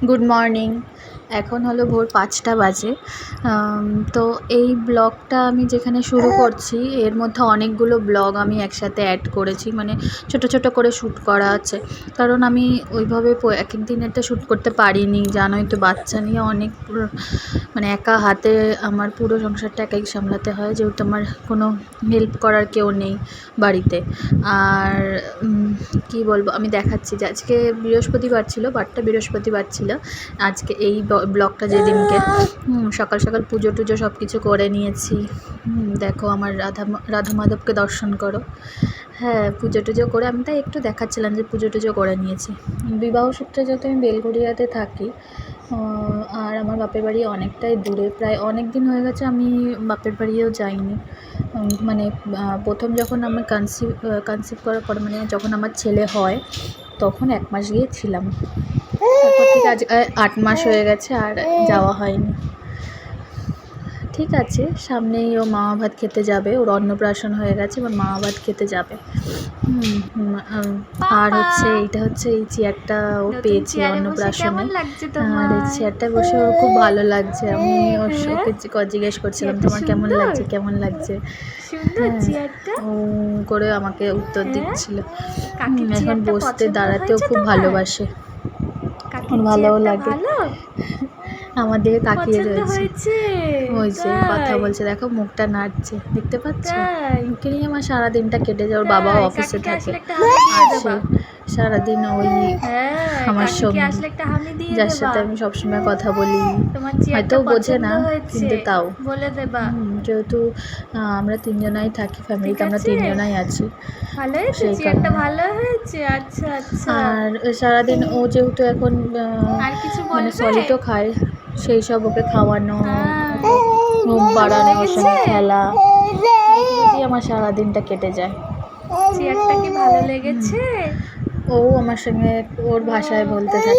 Good morning. এখন হলো ভোর 5টা বাজে। তো এই ব্লগটা আমি যেখানে শুরু করছি এর মধ্যে অনেকগুলো ব্লগ আমি একসাথে অ্যাড করেছি, মানে ছোট ছোট করে শ্যুট করা আছে, কারণ আমি ওইভাবে এক এক দিনেরটা শ্যুট করতে পারিনি। জানোই তো, বাচ্চা নিয়ে অনেক মানে একা হাতে আমার পুরো সংসারটা একাই সামলাতে হয়, যেহেতু আমার কোনো হেল্প করার কেউ নেই বাড়িতে। আর কি বলবো, আমি দেখাচ্ছি যে আজকে বৃহস্পতিবার ছিল, বারটা বৃহস্পতিবার ছিল আজকে। এই ব্লগটা যেদিনকে সকাল সকাল পুজো টুজো সব কিছু করে নিয়েছি। দেখো আমার রাধা মাধবকে দর্শন করো। হ্যাঁ, পুজো টুজো করে আমি তাই একটু দেখাচ্ছিলাম যে পুজো টুজো করে নিয়েছি। বিবাহ সূত্রে যেহেতু আমি বেলঘড়িয়াতে থাকি, আর আমার বাপের বাড়ি অনেকটাই দূরে, প্রায় অনেক দিন হয়ে গেছে আমি বাপের বাড়িও যাইনি। মানে প্রথম যখন আমি কনসিভ করার পর, মানে যখন আমার ছেলে হয় তখন 1 মাস গিয়েছিলাম, তারপর থেকে আজ 8 মাস হয়ে গেছে আর যাওয়া হয়নি। ঠিক আছে, সামনেই ও মামা ভাত খেতে যাবে, ওর অন্নপ্রাশন হয়ে গেছে, এবার মামা ভাত খেতে যাবে। আর হচ্ছে এইটা হচ্ছে এই চেয়ারটা ও পেয়েছে অন্নপ্রাশনে, আর এই চেয়ারটায় বসে ওর খুব ভালো লাগছে। আমি ওকে জিজ্ঞেস করছিলাম তোমার কেমন লাগছে কেমন লাগছে, ও করে আমাকে উত্তর দিচ্ছিল। এখন বসতে দাঁড়াতেও খুব ভালোবাসে, ভালোও লাগে। আমাদের তাকিয়ে রয়েছে, ওই যে কথা বলছে, দেখো মুখটা নাড়ছে, দেখতে পাচ্ছ? মুখে নিয়ে আমার সারাদিনটা কেটে যায়। ওর বাবাও অফিসে থাকে, আসে সারাদিন ওই আমার সঙ্গে, যার সাথে আমি সবসময় কথা বলি। হয়তো বোঝে না, কিন্তু তাও যেহেতু আমরা 3 জনাই থাকি ফ্যামিলিতে, আমরা 3 জনাই আছি, সেই কারণে। আর সারাদিন ও যেহেতু এখন মানে সলিডও খায়, সেই সব ওকে খাওয়ানো, ঘুম পাড়ানো, ওর সঙ্গে খেলা, এগুলো দিয়ে আমার সারাদিনটা কেটে যায়। চেয়ারটা কি ভালো লেগেছে? ও আমার সঙ্গে ওর ভাষায় বলতে থাকে।